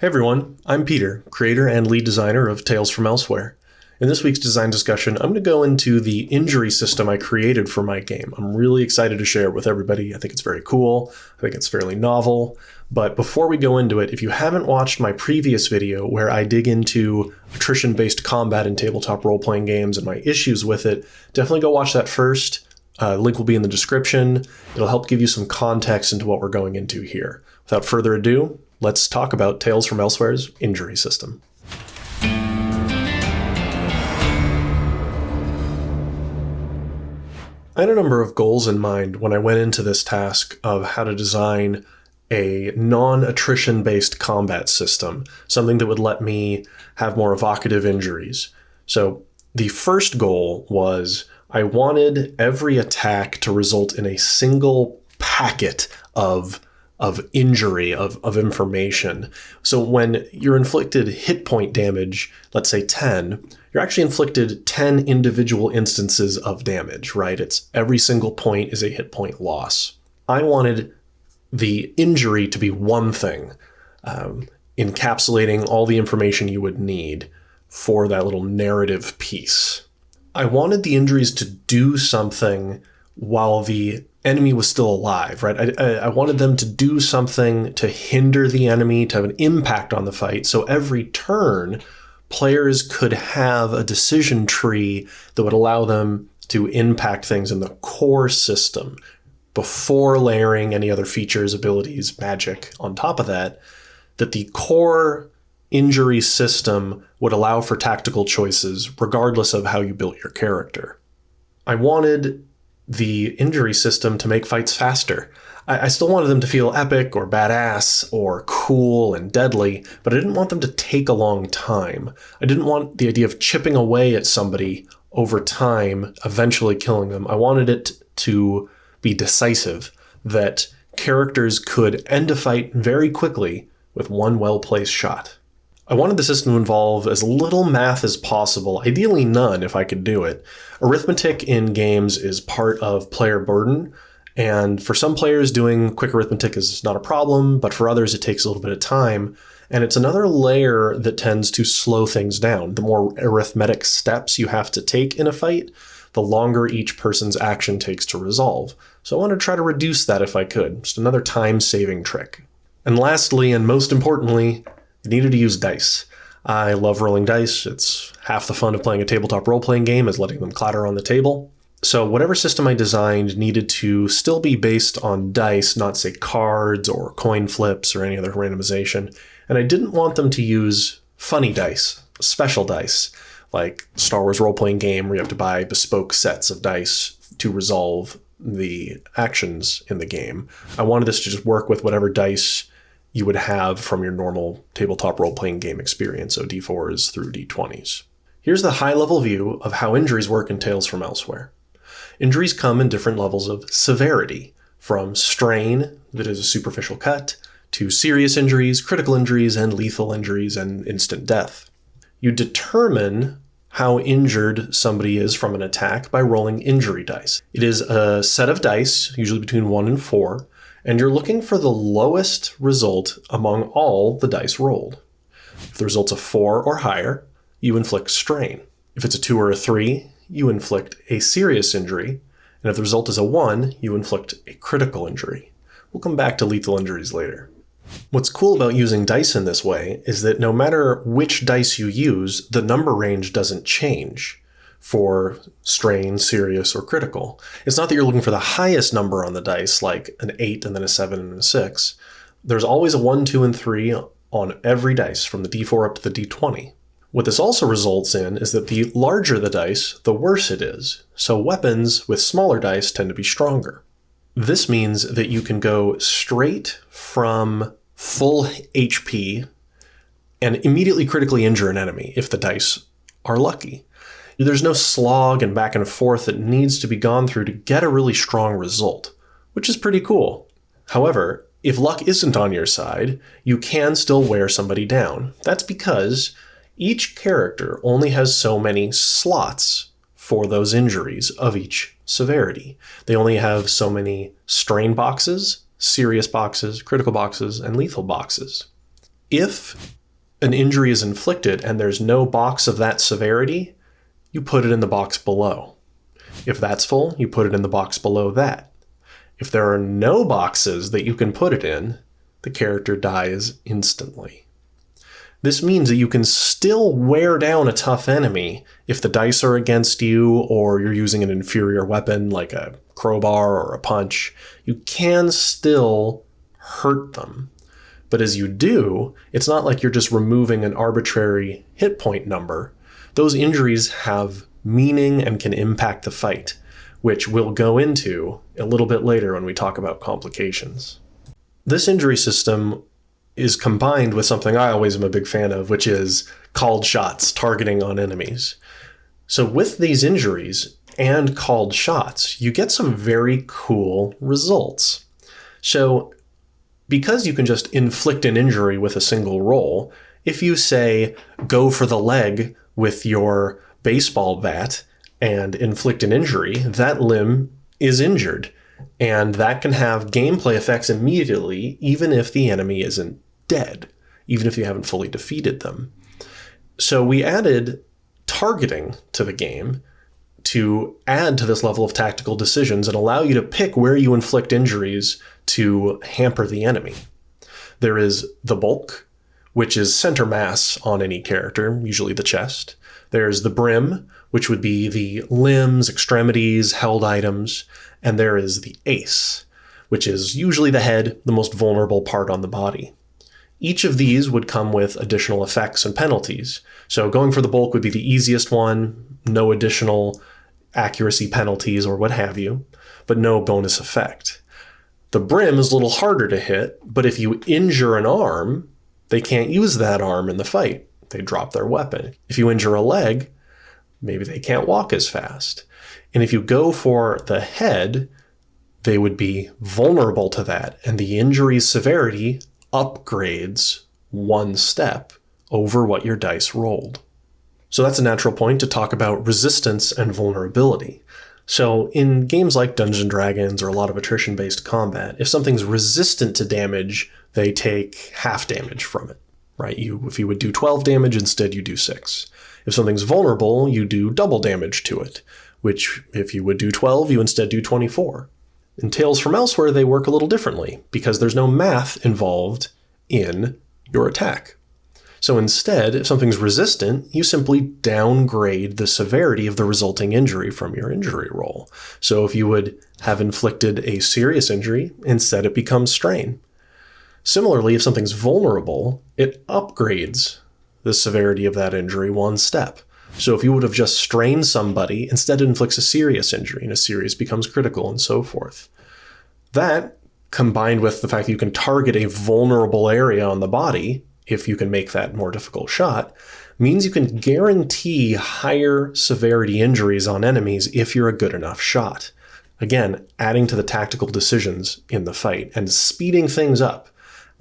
Hey everyone, I'm Peter, creator and lead designer of Tales from Elsewhere. In this week's design discussion, I'm going to go into the injury system I created for my game. I'm really excited to share it with everybody. I think it's very cool. I think it's fairly novel. But before we go into it, if you haven't watched my previous video where I dig into attrition-based combat in tabletop role-playing games and my issues with it, definitely go watch that first. Link will be in the description. It'll help give you some context into what we're going into here. Without further ado, let's talk about Tales from Elsewhere's injury system. I had a number of goals in mind when I went into this task of how to design a non-attrition based combat system, something that would let me have more evocative injuries. So the first goal was I wanted every attack to result in a single packet of injury, of information. So when you're inflicted hit point damage, let's say 10, you're actually inflicted 10 individual instances of damage, right? It's every single point is a hit point loss. I wanted the injury to be one thing, encapsulating all the information you would need for that little narrative piece. I wanted the injuries to do something while the enemy was still alive, right? I wanted them to do something to hinder the enemy, to have an impact on the fight. So every turn, players could have a decision tree that would allow them to impact things in the core system before layering any other features, abilities, magic on top of that, that the core injury system would allow for tactical choices regardless of how you built your character. I wanted the injury system to make fights faster. I still wanted them to feel epic or badass or cool and deadly, but I didn't want them to take a long time. I didn't want the idea of chipping away at somebody over time, eventually killing them. I wanted it to be decisive, that characters could end a fight very quickly with one well-placed shot. I wanted the system to involve as little math as possible, ideally none if I could do it. Arithmetic in games is part of player burden, and for some players doing quick arithmetic is not a problem, but for others it takes a little bit of time, and it's another layer that tends to slow things down. The more arithmetic steps you have to take in a fight, the longer each person's action takes to resolve. So I wanted to try to reduce that if I could, just another time-saving trick. And lastly, and most importantly, you needed to use dice. I love rolling dice. It's half the fun of playing a tabletop role-playing game is letting them clatter on the table. So whatever system I designed needed to still be based on dice, not say cards or coin flips or any other randomization. And I didn't want them to use funny dice, special dice, like Star Wars role-playing game where you have to buy bespoke sets of dice to resolve the actions in the game. I wanted this to just work with whatever dice you would have from your normal tabletop role-playing game experience, so D4s through D20s. Here's the high-level view of how injuries work in Tales from Elsewhere. Injuries come in different levels of severity, from strain, that is a superficial cut, to serious injuries, critical injuries, and lethal injuries, and instant death. You determine how injured somebody is from an attack by rolling injury dice. It is a set of dice, usually between 1 and 4, and you're looking for the lowest result among all the dice rolled. If the result's a 4 or higher, you inflict strain. If it's a 2 or a 3, you inflict a serious injury, and if the result is a 1, you inflict a critical injury. We'll come back to lethal injuries later. What's cool about using dice in this way is that no matter which dice you use, the number range doesn't change for strain, serious, or critical. It's not that you're looking for the highest number on the dice, like an 8 and then a 7 and a 6. There's always a 1, 2, and 3 on every dice, from the D4 up to the D20. What this also results in is that the larger the dice, the worse it is. So weapons with smaller dice tend to be stronger. This means that you can go straight from full HP and immediately critically injure an enemy if the dice are lucky. There's no slog and back and forth that needs to be gone through to get a really strong result, which is pretty cool. However, if luck isn't on your side, you can still wear somebody down. That's because each character only has so many slots for those injuries of each severity. They only have so many strain boxes, serious boxes, critical boxes, and lethal boxes. If an injury is inflicted and there's no box of that severity, you put it in the box below. If that's full, you put it in the box below that. If there are no boxes that you can put it in, the character dies instantly. This means that you can still wear down a tough enemy if the dice are against you or you're using an inferior weapon like a crowbar or a punch. You can still hurt them. But as you do, it's not like you're just removing an arbitrary hit point number. Those injuries have meaning and can impact the fight, which we'll go into a little bit later when we talk about complications. This injury system is combined with something I always am a big fan of, which is called shots, targeting on enemies. So with these injuries and called shots, you get some very cool results. So because you can just inflict an injury with a single roll, if you say, go for the leg with your baseball bat and inflict an injury, that limb is injured. And that can have gameplay effects immediately, even if the enemy isn't dead, even if you haven't fully defeated them. So we added targeting to the game to add to this level of tactical decisions and allow you to pick where you inflict injuries to hamper the enemy. There is the bulk, which is center mass on any character, usually the chest. There's the brim, which would be the limbs, extremities, held items. And there is the ace, which is usually the head, the most vulnerable part on the body. Each of these would come with additional effects and penalties. So going for the bulk would be the easiest one, no additional accuracy penalties or what have you, but no bonus effect. The brim is a little harder to hit, but if you injure an arm, they can't use that arm in the fight. They drop their weapon. If you injure a leg, maybe they can't walk as fast. And if you go for the head, they would be vulnerable to that, and the injury's severity upgrades one step over what your dice rolled. So that's a natural point to talk about resistance and vulnerability. So in games like Dungeons & Dragons or a lot of attrition-based combat, if something's resistant to damage, they take half damage from it, right? If you would do 12 damage, instead you do 6. If something's vulnerable, you do double damage to it, which if you would do 12, you instead do 24. In Tales from Elsewhere, they work a little differently because there's no math involved in your attack. So instead, if something's resistant, you simply downgrade the severity of the resulting injury from your injury roll. So if you would have inflicted a serious injury, instead it becomes strain. Similarly, if something's vulnerable, it upgrades the severity of that injury one step. So if you would have just strained somebody, instead it inflicts a serious injury, and a serious becomes critical, and so forth. That, combined with the fact that you can target a vulnerable area on the body, if you can make that more difficult shot, means you can guarantee higher severity injuries on enemies if you're a good enough shot. Again, adding to the tactical decisions in the fight and speeding things up,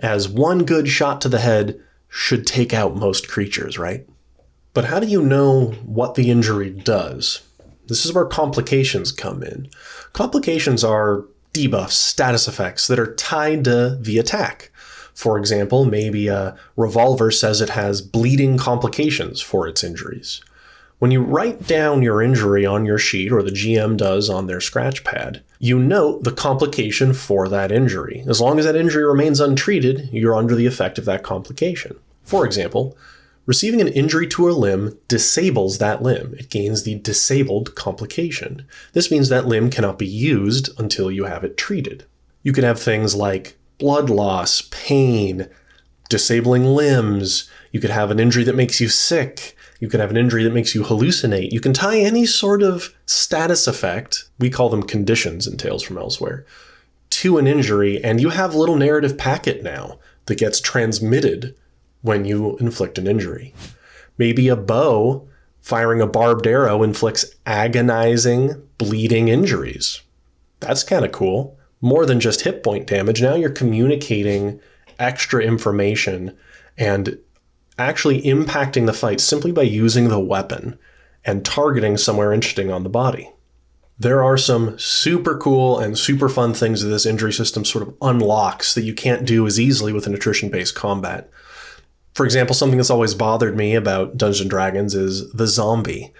as one good shot to the head should take out most creatures, right? But how do you know what the injury does? This is where complications come in. Complications are debuffs, status effects that are tied to the attack. For example, maybe a revolver says it has bleeding complications for its injuries. When you write down your injury on your sheet, or the GM does on their scratch pad, you note the complication for that injury. As long as that injury remains untreated, you're under the effect of that complication. For example, receiving an injury to a limb disables that limb. It gains the disabled complication. This means that limb cannot be used until you have it treated. You could have things like blood loss, pain, disabling limbs. You could have an injury that makes you sick. You can have an injury that makes you hallucinate. You can tie any sort of status effect, we call them conditions in Tales from Elsewhere, to an injury, and you have a little narrative packet now that gets transmitted when you inflict an injury. Maybe a bow firing a barbed arrow inflicts agonizing, bleeding injuries. That's kind of cool. More than just hit point damage. Now you're communicating extra information and actually impacting the fight simply by using the weapon and targeting somewhere interesting on the body. There are some super cool and super fun things that this injury system sort of unlocks that you can't do as easily with an attrition-based combat. For example, something that's always bothered me about Dungeons & Dragons is the zombie.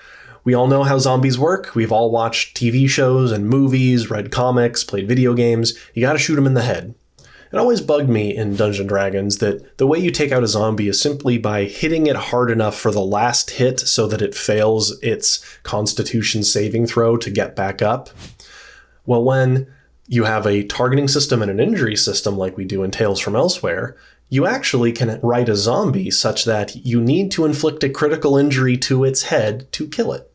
We all know how zombies work. We've all watched TV shows and movies, read comics, played video games. You gotta shoot them in the head. It always bugged me in Dungeons & Dragons that the way you take out a zombie is simply by hitting it hard enough for the last hit so that it fails its Constitution saving throw to get back up. Well, when you have a targeting system and an injury system like we do in Tales from Elsewhere, you actually can write a zombie such that you need to inflict a critical injury to its head to kill it.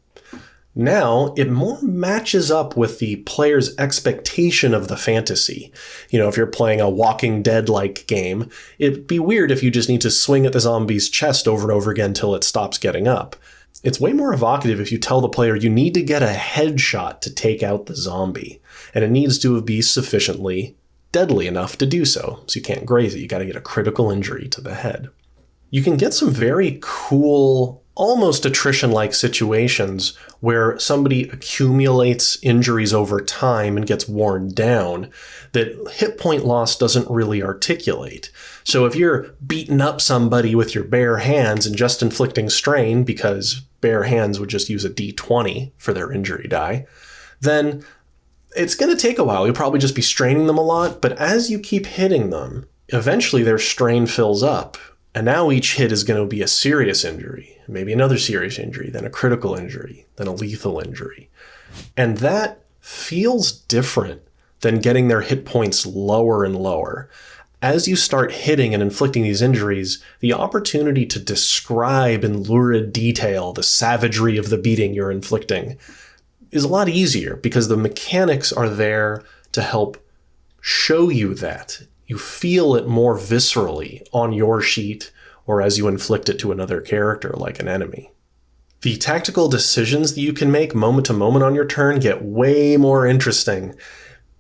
Now, it more matches up with the player's expectation of the fantasy. You know, if you're playing a Walking Dead-like game, it'd be weird if you just need to swing at the zombie's chest over and over again till it stops getting up. It's way more evocative if you tell the player you need to get a headshot to take out the zombie, and it needs to be sufficiently deadly enough to do so. So you can't graze it, you gotta get a critical injury to the head. You can get some very cool, almost attrition-like situations where somebody accumulates injuries over time and gets worn down that hit point loss doesn't really articulate. So if you're beating up somebody with your bare hands and just inflicting strain, because bare hands would just use a d20 for their injury die, then it's going to take a while. You'll probably just be straining them a lot, but as you keep hitting them, eventually their strain fills up. And now each hit is going to be a serious injury, maybe another serious injury, then a critical injury, then a lethal injury. And that feels different than getting their hit points lower and lower. As you start hitting and inflicting these injuries, the opportunity to describe in lurid detail the savagery of the beating you're inflicting is a lot easier because the mechanics are there to help show you that. You feel it more viscerally on your sheet or as you inflict it to another character like an enemy. The tactical decisions that you can make moment to moment on your turn get way more interesting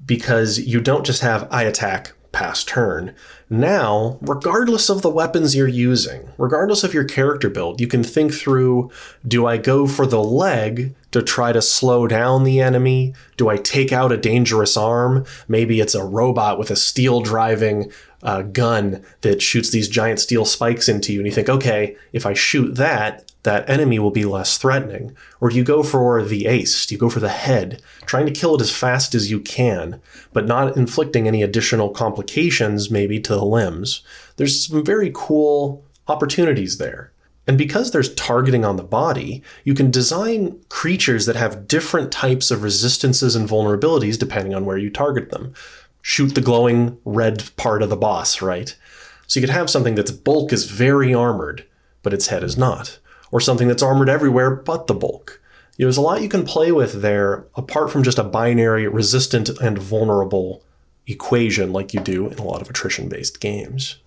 because you don't just have I attack, pass turn. Now, regardless of the weapons you're using, regardless of your character build, you can think through, do I go for the leg to try to slow down the enemy? Do I take out a dangerous arm? Maybe it's a robot with a steel driving gun that shoots these giant steel spikes into you, and you think, okay, if I shoot that enemy will be less threatening. Or do you go for the ace? Do you go for the head, trying to kill it as fast as you can, but not inflicting any additional complications maybe to the limbs? There's some very cool opportunities there. And because there's targeting on the body, you can design creatures that have different types of resistances and vulnerabilities depending on where you target them. Shoot the glowing red part of the boss, right? So you could have something that's bulk is very armored, but its head is not. Or something that's armored everywhere but the bulk. There's a lot you can play with there, apart from just a binary resistant and vulnerable equation like you do in a lot of attrition-based games.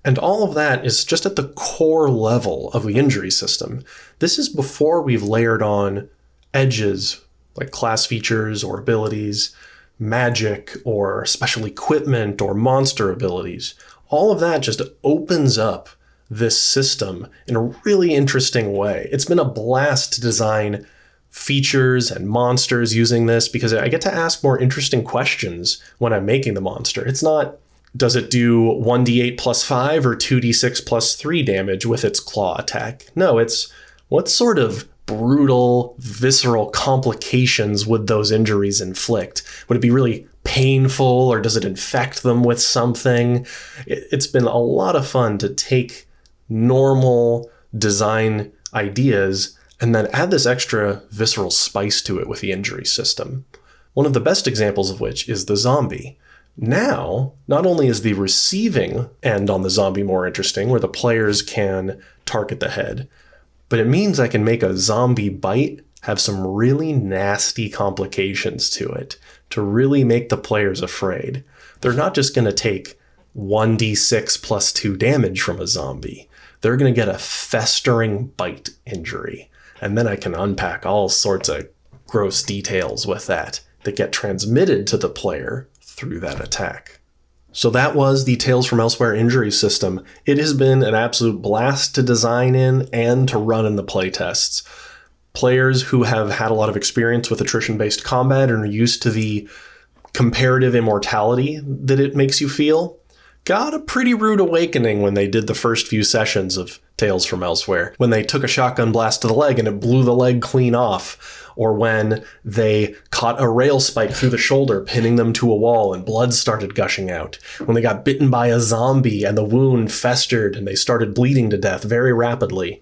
And all of that is just at the core level of the injury system. This is before we've layered on edges like class features or abilities, magic or special equipment or monster abilities. All of that just opens up this system in a really interesting way. It's been a blast to design features and monsters using this because I get to ask more interesting questions when I'm making the monster. It's not, does it do 1d8 plus 5 or 2d6 plus 3 damage with its claw attack? No, it's what sort of brutal, visceral complications would those injuries inflict? Would it be really painful, or does it infect them with something? It's been a lot of fun to take normal design ideas and then add this extra visceral spice to it with the injury system. One of the best examples of which is the zombie. Now, not only is the receiving end on the zombie more interesting, where the players can target the head, but it means I can make a zombie bite have some really nasty complications to it to really make the players afraid. They're not just going to take 1d6 plus 2 damage from a zombie. They're going to get a festering bite injury. And then I can unpack all sorts of gross details with that get transmitted to the player through that attack. So that was the Tales from Elsewhere injury system. It has been an absolute blast to design in and to run in the playtests. Players who have had a lot of experience with attrition-based combat and are used to the comparative immortality that it makes you feel got a pretty rude awakening when they did the first few sessions of Tales from Elsewhere, when they took a shotgun blast to the leg and it blew the leg clean off, or when they caught a rail spike through the shoulder, pinning them to a wall and blood started gushing out, when they got bitten by a zombie and the wound festered and they started bleeding to death very rapidly.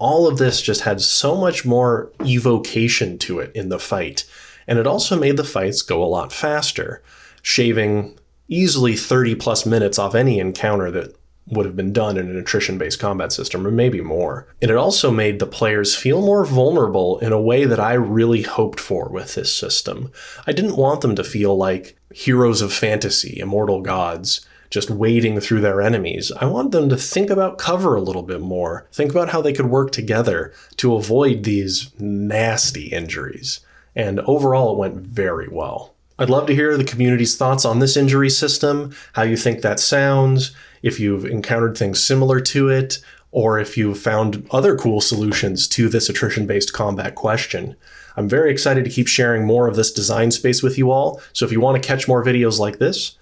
All of this just had so much more evocation to it in the fight, and it also made the fights go a lot faster, shaving easily 30 plus minutes off any encounter that would have been done in an attrition-based combat system, or maybe more. And it also made the players feel more vulnerable in a way that I really hoped for with this system. I didn't want them to feel like heroes of fantasy, immortal gods, just wading through their enemies. I wanted them to think about cover a little bit more, think about how they could work together to avoid these nasty injuries. And overall, it went very well. I'd love to hear the community's thoughts on this injury system, how you think that sounds, if you've encountered things similar to it, or if you've found other cool solutions to this attrition-based combat question. I'm very excited to keep sharing more of this design space with you all, so if you want to catch more videos like this,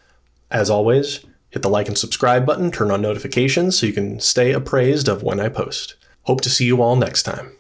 as always, hit the like and subscribe button, turn on notifications so you can stay appraised of when I post. Hope to see you all next time.